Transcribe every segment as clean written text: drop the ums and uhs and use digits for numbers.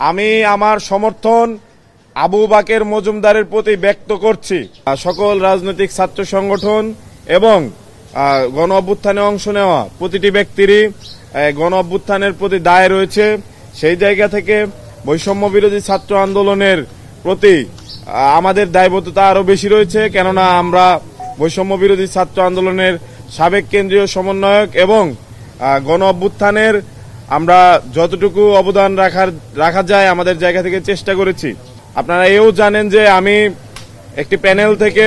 আমি আমার সমর্থন আবু বাকের মজুমদারের প্রতি ব্যক্ত করছি। সকল রাজনৈতিক ছাত্র সংগঠন এবং গণ অভ্যুত্থানে অংশ নেওয়া প্রতিটি ব্যক্তিরই গণ অভ্যুত্থানের প্রতি দায় রয়েছে। সেই জায়গা থেকে বৈষম্য বিরোধী ছাত্র আন্দোলনের প্রতি আমাদের দায়বদ্ধতা আরো বেশি রয়েছে, কেননা আমরা বৈষম্য বিরোধী ছাত্র আন্দোলনের সাবেক কেন্দ্রীয় সমন্বয়ক এবং গণ অভ্যুত্থানের আমরা যতটুকু অবদান রাখা যায় আমাদের জায়গা থেকে চেষ্টা করেছি। আপনারা এও জানেন যে আমি একটি প্যানেল থেকে,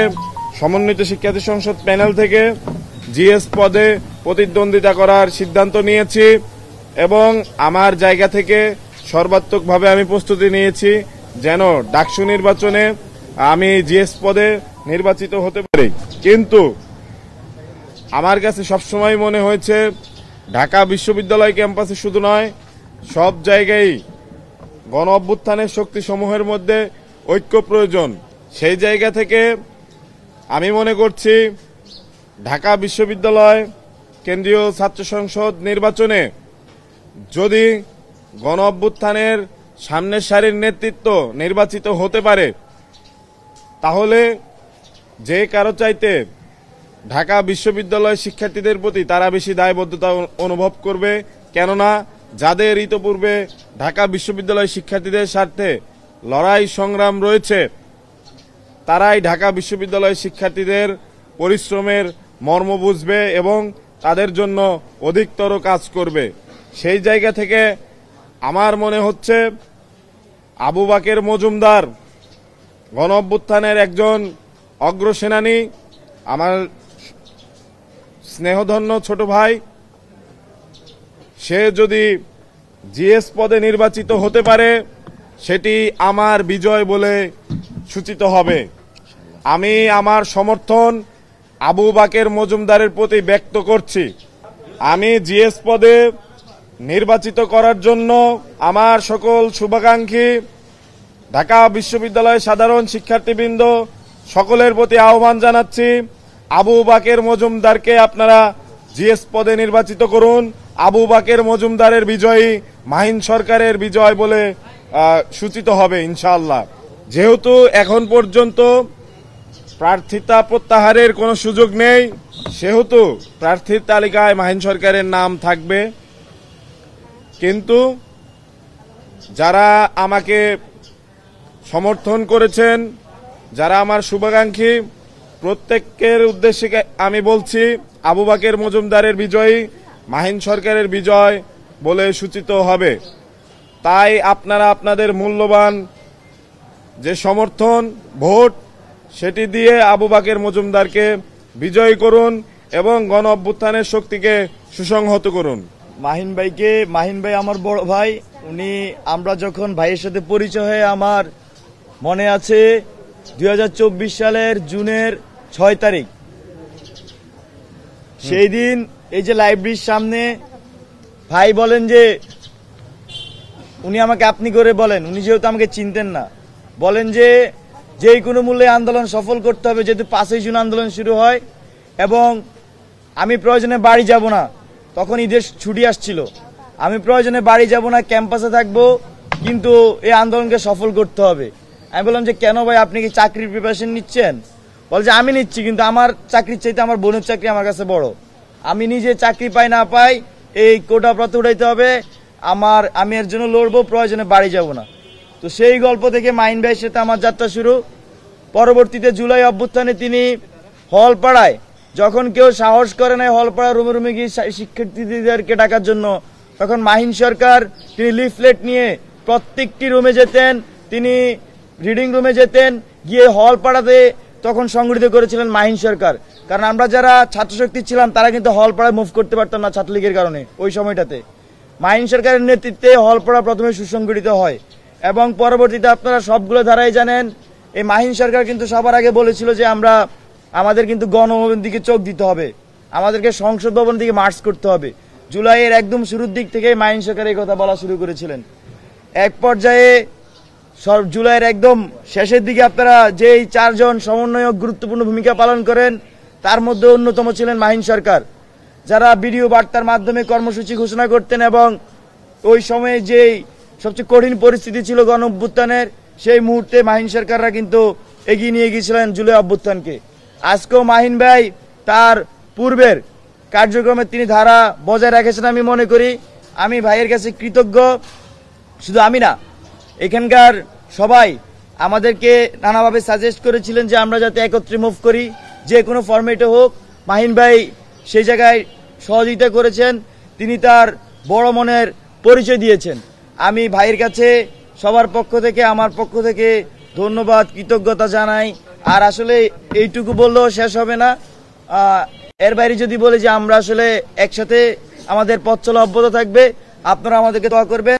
সমন্বিত শিক্ষার্থী সংসদ প্যানেল থেকে জিএস পদে প্রতিদ্বন্দ্বিতা করার সিদ্ধান্ত নিয়েছি এবং আমার জায়গা থেকে সর্বাত্মকভাবে আমি প্রস্তুতি নিয়েছি যেন ডাকসু নির্বাচনে আমি জিএস পদে নির্বাচিত হতে পারি। কিন্তু আমার কাছে সবসময় মনে হয়েছে ঢাকা বিশ্ববিদ্যালয় ক্যাম্পাসে শুধু নয়, সব জায়গায় গণ অভ্যুত্থানের শক্তিসমূহের মধ্যে ঐক্য প্রয়োজন। সেই জায়গা থেকে আমি মনে করছি ঢাকা বিশ্ববিদ্যালয় কেন্দ্রীয় ছাত্র সংসদ নির্বাচনে যদি গণ অভ্যুত্থানের সামনের সারির নেতৃত্ব নির্বাচিত হতে পারে, তাহলে যে কারো চাইতে ঢাকা বিশ্ববিদ্যালয় শিক্ষার্থীদের প্রতি তারা বেশি দায়বদ্ধতা অনুভব করবে, কেননা যাদের ইতোপূর্বে ঢাকা বিশ্ববিদ্যালয় শিক্ষার্থীদের স্বার্থে লড়াই সংগ্রাম রয়েছে, তারাই ঢাকা বিশ্ববিদ্যালয় শিক্ষার্থীদের পরিশ্রমের মর্ম বুঝবে এবং তাদের জন্য অধিকতর কাজ করবে। সেই জায়গা থেকে আমার মনে হচ্ছে আবু বাকের মজুমদার গণ অভ্যুত্থানের একজন অগ্রসেনানী, আমার স্নেহধন্য ছোট ভাই, সে যদি জিএস পদে নির্বাচিত হতে পারে সেটি আমার বিজয় বলে সূচিত হবে। আমি আমার সমর্থন আবু বাকের মজুমদারের প্রতি ব্যক্ত করছি। আমি জিএস পদে নির্বাচিত করার জন্য আমার সকল শুভাকাঙ্ক্ষী ঢাকা বিশ্ববিদ্যালয় সাধারণ শিক্ষার্থীবৃন্দ সকলের প্রতি আহ্বান জানাচ্ছি, আবু বাকের মজুমদারকে আপনারা জিএস পদে নির্বাচিত করুন। আবু বাকের মজুমদারের বিজয়ী মাহিন সরকারের বিজয় বলে সূচিত হবে ইনশাআল্লাহ। যেহেতু এখন পর্যন্ত প্রার্থিতা প্রত্যাহারের কোনো সুযোগ নেই, সেহেতু প্রার্থীর তালিকায় মাহিন সরকারের নাম থাকবে। কিন্তু যারা আমাকে সমর্থন করেছেন, যারা আমার শুভাকাঙ্ক্ষী, প্রত্যেকের উদ্দেশ্যে আমি বলছি আবু বাকের মজুমদারের বিজয়ী মাহিন সরকারের বিজয় বলে সূচিত হবে। তাই আপনারা আপনাদের মূল্যবান যে সমর্থন ভোট সেটি দিয়ে আবু বাকের মজুমদারকে বিজয়ী করুন এবং গণ অভ্যুত্থানের শক্তিকে সুসংহত করুন। মাহিন ভাই আমার বড় ভাই, উনি আমরা যখন ভাইয়ের সাথে পরিচয় হয়ে আমার মনে আছে 2024 সালের জুনের 6 তারিখ, সেই দিন এই যে লাইব্রেরির সামনে ভাই বলেন যে উনি আমাকে আপনি করে বলেন, উনি যেহেতু আমাকে চিনতেন না, বলেন যে যেই কোনো মূল্যে আন্দোলন সফল করতে হবে, যেহেতু 5ই জুন আন্দোলন শুরু হয় এবং আমি প্রয়োজনে বাড়ি যাব না, তখন ঈদের ছুটি আসছিল, আমি প্রয়োজনে বাড়ি যাব না, ক্যাম্পাসে থাকবো, কিন্তু এই আন্দোলনকে সফল করতে হবে। আমি বললাম যে কেন ভাই, আপনি কি চাকরির প্রিপারেশন নিচ্ছেন? বলে যে আমি নিচ্ছি, কিন্তু আমার চাকরির চাইতে আমার বোনের চাকরি আমার কাছে বড়, আমি নিজে চাকরি পাই না পাই এই কোটা প্রত উঠাইতে হবে, আমি এর জন্য লড়বো, প্রয়োজনে বাড়ি যাব না। তো সেই গল্প থেকে মাহিন ভাইয়ের সাথে আমার যাত্রা শুরু। পরবর্তীতে জুলাই অভ্যুত্থানে তিনি হলপাড়ায়, যখন কেউ সাহস করে নাই হলপাড়া রুমে রুমে গিয়ে শিক্ষার্থীদেরকে ডাকার জন্য, তখন মাহিন সরকার তিনি লিফলেট নিয়ে প্রত্যেকটি রুমে যেতেন, তিনি রিডিং রুমে যেতেন, গিয়ে হলপাড়াতে তখন সংগঠিত করেছিলেন মাহিন সরকার। কারণ আমরা যারা ছাত্রশক্তি ছিলাম তারা কিন্তু হলপাড়ায় মুভ করতে পারতাম না ছাত্রলীগের কারণে। ওই সময়টাতে মাহিন সরকারের নেতৃত্বে হলপাড়া প্রথমে সুসংগঠিত হয় এবং পরবর্তীতে আপনারা সবগুলো ধারাই জানেন, এই মাহিন সরকার কিন্তু সবার আগে বলেছিল যে আমাদের কিন্তু গণভবনের দিকে চোখ দিতে হবে, আমাদেরকে সংসদ ভবনের দিকে মার্চ করতে হবে। জুলাইয়ের একদম শুরুর দিক থেকে মাহিন সরকার এই কথা বলা শুরু করেছিলেন। এক পর্যায়ে জুলাইয়ের একদম শেষের দিকে আপনারা যেই 4 জন সমন্বয়ক গুরুত্বপূর্ণ ভূমিকা পালন করেন, তার মধ্যে অন্যতম ছিলেন মাহিন সরকার, যারা ভিডিও বার্তার মাধ্যমে কর্মসূচি ঘোষণা করতেন এবং ওই সময়ে যেই সবচেয়ে কঠিন পরিস্থিতি ছিল গণ অভ্যুত্থানের, সেই মুহূর্তে মাহিন সরকাররা কিন্তু এগিয়ে নিয়ে গিয়েছিলেন জুলাই অভ্যুত্থানকে। আজকেও মাহিন ভাই তার পূর্বের কার্যক্রমে তিনি ধারা বজায় রেখেছেন আমি মনে করি। আমি ভাইয়ের কাছে কৃতজ্ঞ। শুধু আমি না, এখানকার সবাই আমাদেরকে নানাভাবে সাজেস্ট করেছিলেন যে আমরা যাতে একত্রে মুভ করি, যে কোনো ফরম্যাটে হোক। মাহিন ভাই সেই জায়গায় সহযোগিতা করেছেন, তিনি তার বড় মনের পরিচয় দিয়েছেন। আমি ভাইয়ের কাছে সবার পক্ষ থেকে, আমার পক্ষ থেকে ধন্যবাদ, কৃতজ্ঞতা জানাই। আর আসলে এইটুকু বললেও শেষ হবে না। এর বাইরে যদি বলি যে আমরা আসলে একসাথে আমাদের পথ চলা অব্যাহত থাকবে, আপনারা আমাদেরকে দোয়া করবেন।